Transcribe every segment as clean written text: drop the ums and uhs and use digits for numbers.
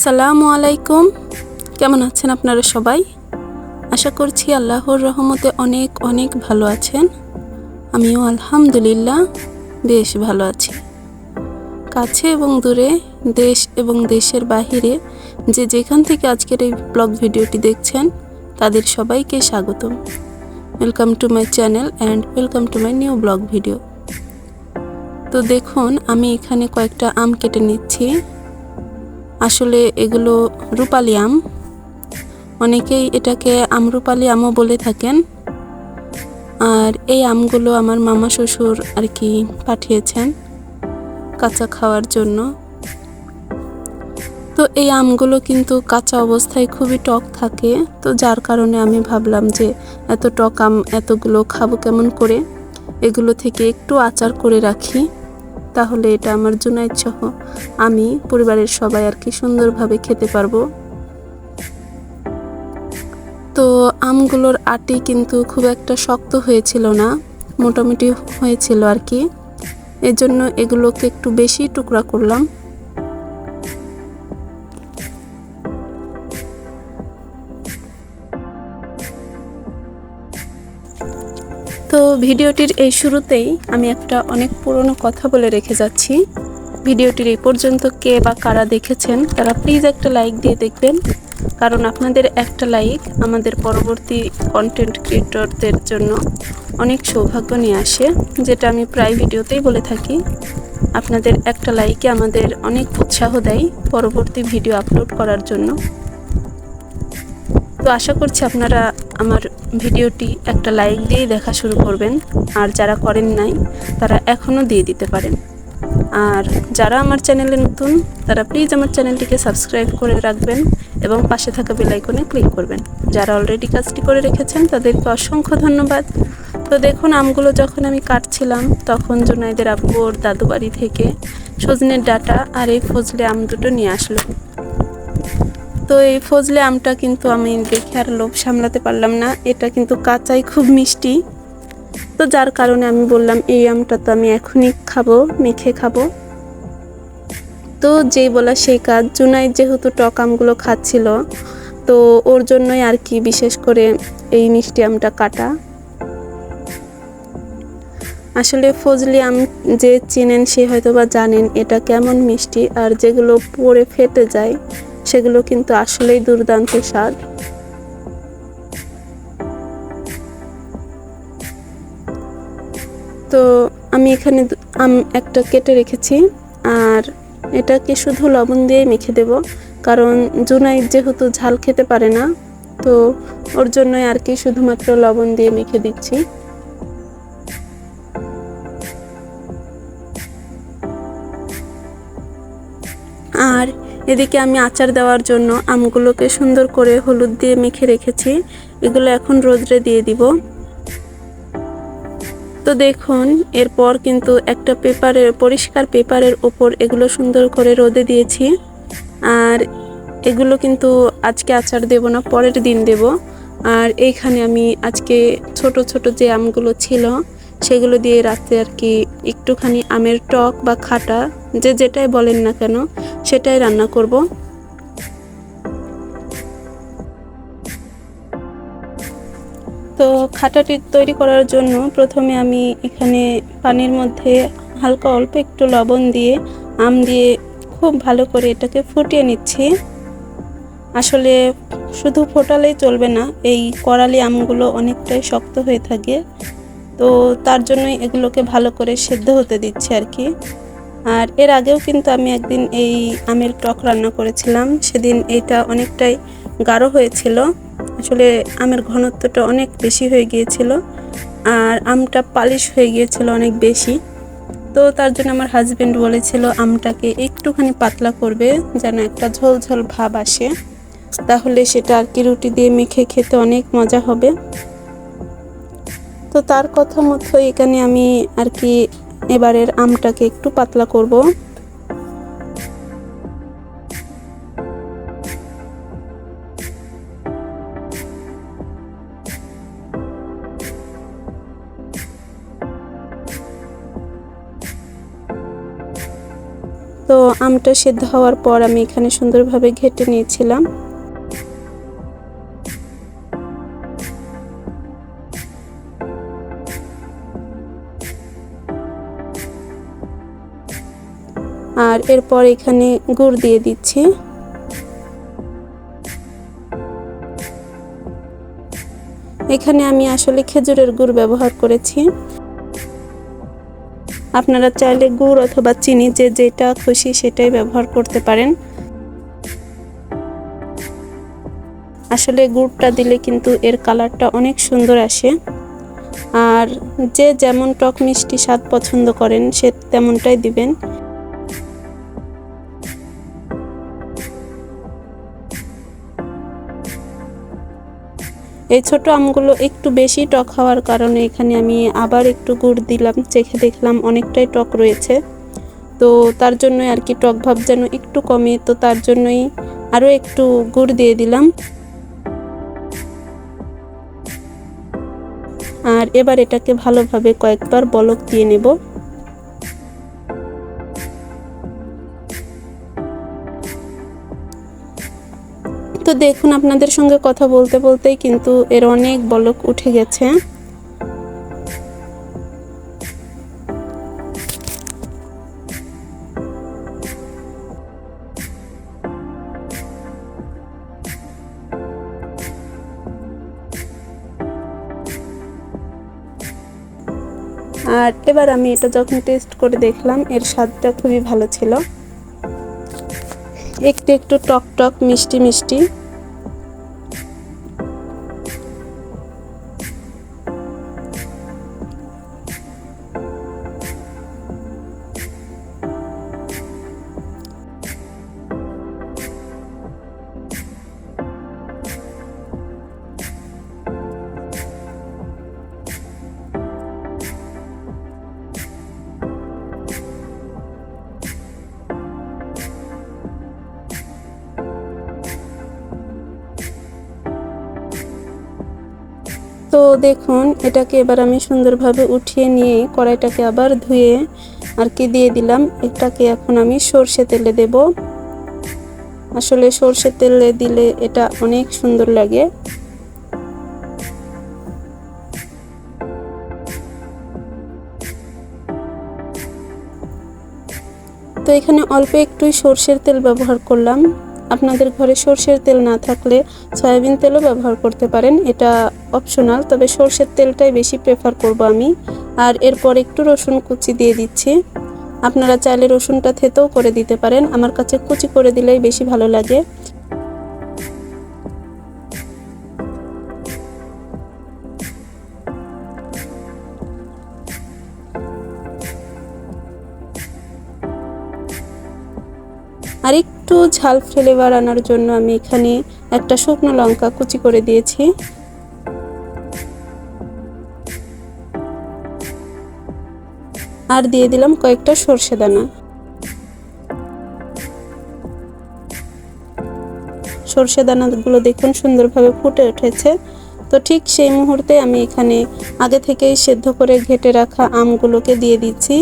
আসসালামু আলাইকুম। কেমন আছেন আপনারা সবাই? আশা করছি আল্লাহর রহমতে অনেক অনেক ভালো আছেন। আমিও আলহামদুলিল্লাহ বেশ ভালো আছি। কাছে এবং দূরে, দেশ এবং দেশের বাহিরে যে যেখান থেকে আজকের এই ব্লগ ভিডিওটি দেখছেন তাদের সবাইকে স্বাগতম। Welcome to my channel and welcome to my new blog video. তো দেখুন, আমি এখানে কয়েকটা আম কেটে নিচ্ছি। আসলে এগুলো রূপালি আম, অনেকেই এটাকে আমরুপালি আমও বলে থাকেন। আর এই আমগুলো আমার মামা শ্বশুর আর কি পাঠিয়েছেন কাঁচা খাওয়ার জন্য। তো এই আমগুলো কিন্তু কাঁচা অবস্থায় খুবই টক থাকে, তো যার কারণে আমি ভাবলাম যে এত টক আম এতগুলো খাবো কেমন করে, এগুলো থেকে একটু আচার করে রাখি, তাহলে এটা আমার জুনায়েদ সহ আমি পরিবারের সবাই আর কি সুন্দরভাবে খেতে পারবো। তো আমগুলোর আটি কিন্তু খুব একটা শক্ত হয়েছিল না, মোটামুটি হয়েছিল আর কি, এজন্য এগুলোকে একটু বেশি টুকরা করলাম। তো ভিডিওটির এই শুরুতেই আমি একটা অনেক পুরনো কথা বলে রেখে যাচ্ছি। ভিডিওটির এই পর্যন্ত কে বা কারা দেখেছেন তারা প্লিজ একটা লাইক দিয়ে দেখবেন, কারণ আপনাদের একটা লাইক আমাদের পরবর্তী কন্টেন্ট ক্রিয়েটরদের জন্য অনেক সৌভাগ্য নিয়ে আসে, যেটা আমি প্রায় ভিডিওতেই বলে থাকি। আপনাদের একটা লাইকে আমাদের অনেক উৎসাহ দেয় পরবর্তী ভিডিও আপলোড করার জন্য। তো আশা করছি আপনারা আমার ভিডিওটি একটা লাইক দিয়েই দেখা শুরু করবেন, আর যারা করেন নাই তারা এখনও দিয়ে দিতে পারেন। আর যারা আমার চ্যানেলে নতুন তারা প্লিজ আমার চ্যানেলটিকে সাবস্ক্রাইব করে রাখবেন এবং পাশে থাকা বেল আইকনে ক্লিক করবেন। যারা অলরেডি কাজটি করে রেখেছেন তাদেরকে অসংখ্য ধন্যবাদ। তো দেখুন, আমগুলো যখন আমি কাটছিলাম তখন জুনায়েদের আব্বু ওর দাদু বাড়ি থেকে সজনের ডাঁটা আর এই ফজলে আম দুটো নিয়ে আসলো। তো এই ফজলে আমটা কিন্তু আমি দেখে আর লোভ সামলাতে পারলাম না, এটা কিন্তু কাঁচাই খুব মিষ্টি। তো যার কারণে আমি বললাম এই আমটা তো আমি এখনই খাবো, মেখে খাবো। তো যেই বলা সেই কাজ, জুনায়েদ যেহেতু টক আমগুলো খাচ্ছিল তো ওর জন্যই আর কি বিশেষ করে এই মিষ্টি আমটা কাটা। আসলে ফজলি আম যে চেনেন সে হয়তো বা জানেন এটা কেমন মিষ্টি, আর যেগুলো পড়ে ফেটে যায় সেগুলো কিন্তু আসলেই দুর্দান্ত স্বাদ। তো আমি এখানে আম একটা কেটে রেখেছি, আর এটাকে শুধু লবণ দিয়ে মেখে দেব, কারণ জুনায়েদ যেহেতু ঝাল খেতে পারে না, তো ওর জন্যই আর কি শুধুমাত্র লবণ দিয়ে মেখে দিচ্ছি। আর এদিকে আমি আচার দেওয়ার জন্য আমগুলোকে সুন্দর করে হলুদ দিয়ে মেখে রেখেছি, এগুলো এখন রোদ্রে দিয়ে দিব। তো দেখুন, এরপর কিন্তু একটা পরিষ্কার পেপারের ওপর এগুলো সুন্দর করে রোদে দিয়েছি। আর এগুলো কিন্তু আজকে আচার দেব না, পরের দিন দেব। আর এইখানে আমি আজকে ছোট ছোট যে আমগুলো ছিল সেগুলো দিয়ে রাতে আর কি একটুখানি আমের টক বা খাটা, যে যেটাই বলেন না কেন, সেটাই রান্না করব। তো খাটাটি তৈরি করার জন্য প্রথমে আমি এখানে পানির মধ্যে হালকা অল্প একটু লবণ দিয়ে আম দিয়ে খুব ভালো করে এটাকে ফুটিয়ে নিচ্ছি। আসলে শুধু ফোটালেই চলবে না, এই করালি আমগুলো অনেকটাই শক্ত হয়ে থাকে, তো তার জন্যই এগুলোকে ভালো করে সেদ্ধ হতে দিচ্ছি আর কি। আর এর আগেও কিন্তু আমি একদিন এই আমের টক রান্না করেছিলাম, সেদিন এটা অনেকটাই গাঢ় হয়েছিল, আসলে আমের ঘনত্বটা অনেক বেশি হয়ে গিয়েছিল আর আমটা পালিশ হয়ে গিয়েছিল অনেক বেশি। তো তার জন্য আমার হাজবেন্ড বলেছিল আমটাকে একটুখানি পাতলা করবে, যেন একটা ঝোল ঝোল ভাব আসে, তাহলে সেটা আর কি রুটি দিয়ে মেখে খেতে অনেক মজা হবে। তো তার কথা মতো এখানে আমি আর কি এবারের আমটাকে একটু পাতলা করব। তো আমটা সিদ্ধ হওয়ার পর আমি এখানে সুন্দরভাবে ঘেটে নিয়েছিলাম। আর এরপর এখানে গুড় দিয়ে দিচ্ছি। এখানে আমি আসলে খেজুরের গুড় ব্যবহার করেছি। আপনারা চাইলে গুড় অথবা চিনি যে যেটা খুশি সেটাই ব্যবহার করতে পারেন। আসলে গুড়টা দিলে কিন্তু এর কালারটা অনেক সুন্দর আসে। আর যে যেমন টক মিষ্টি স্বাদ পছন্দ করেন সে তেমনটাই দিবেন। এই ছোট আমগুলো একটু বেশি টক হওয়ার কারণে এখানে আমি আবার একটু গুড় দিলাম, চেখে দেখলাম অনেকটাই টক রয়েছে। তো তার জন্য আর কি টক ভাব যেন একটু কমে, তো তার জন্যই আরও একটু গুড় দিয়ে দিলাম। আর এবার এটাকে ভালোভাবে কয়েকবার বলক দিয়ে নেব। তো দেখুন, আপনাদের সঙ্গে কথা বলতে বলতেই কিন্তু এর অনেক বলক উঠে গেছে। আর এবার আমি এটা যখন টেস্ট করে দেখলাম এর স্বাদটা খুবই ভালো ছিল, একটু একটু টক টক মিষ্টি মিষ্টি। তো দেখুন, এটাকে এবার আমি সুন্দরভাবে উঠিয়ে নিয়ে কড়াইটাকে আবার ধুয়ে আর কি দিয়ে দিলাম। এটাকে এখন আমি সরষে তেলে দেব। আসলে সরষে তেলে দিলে এটা অনেক সুন্দর লাগে। তো এখানে অল্প একটুই সরষের তেল ব্যবহার করলাম। আপনাদের ঘরে সরষের তেল না থাকলে সয়াবিন তেলও ব্যবহার করতে পারেন, এটা অপশনাল, তবে সরষের তেলটাই বেশি প্রেফার করব আমি। আর এরপর একটু রসুন কুচি দিয়ে দিচ্ছি। আপনারা চাইলে রসুনটা থেতেও করে দিতে পারেন, আমার কাছে কুচি করে দিলেই বেশি ভালো লাগে। আর একটু ঝাল ফ্লেভার আনার জন্য আমি এখানে একটা শুকনো লঙ্কা কুচি করে দিয়েছি। আর দিয়ে দিলাম কয়েকটা সরষে দানা। সরষে দানাগুলো দেখুন সুন্দরভাবে ফুটে উঠেছে। তো ঠিক সেই মুহূর্তে আমি এখানে আগে থেকেই সেদ্ধ করে ঘেটে রাখা আমগুলোকে দিয়ে দিচ্ছি।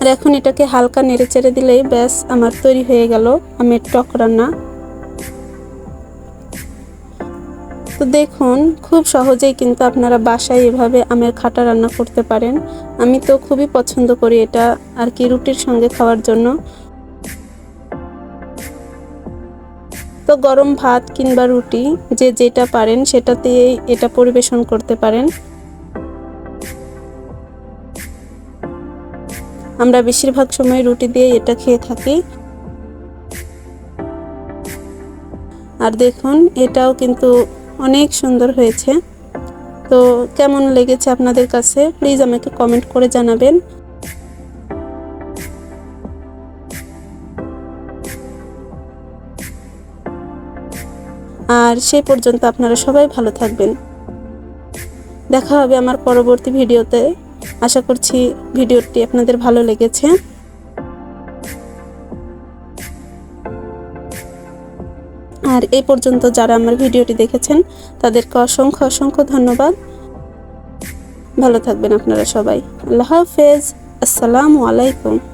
আর এখন এটাকে হালকা নেড়ে চেড়ে দিলেই ব্যাস আমার তৈরি হয়ে গেল আমের টক রান্না। তো দেখুন, খুব সহজেই কিন্তু আপনারা বাসায় এভাবে আমের খাটা রান্না করতে পারেন। আমি তো খুবই পছন্দ করি এটা আর কি রুটির সঙ্গে খাওয়ার জন্য। তো গরম ভাত কিংবা রুটি যে যেটা পারেন সেটাতেই এটা পরিবেশন করতে পারেন। আমরা বেশিরভাগ সময় রুটি দিয়ে এটা খেয়ে থাকি। আর দেখুন, এটাও কিন্তু অনেক সুন্দর হয়েছে। তো কেমন লেগেছে আপনাদের কাছে প্লিজ আমাকে কমেন্ট করে জানাবেন। আর সেই পর্যন্ত আপনারা সবাই ভালো থাকবেন। দেখা হবে আমার পরবর্তী ভিডিওতে। আশা করছি ভিডিওটি আপনাদের ভালো লেগেছে। আর এই পর্যন্ত যারা আমার ভিডিওটি দেখেছেন তাদেরকে অসংখ্য অসংখ্য ধন্যবাদ। ভালো থাকবেন আপনারা সবাই। আল্লাহ হাফেজ। আসসালামু আলাইকুম।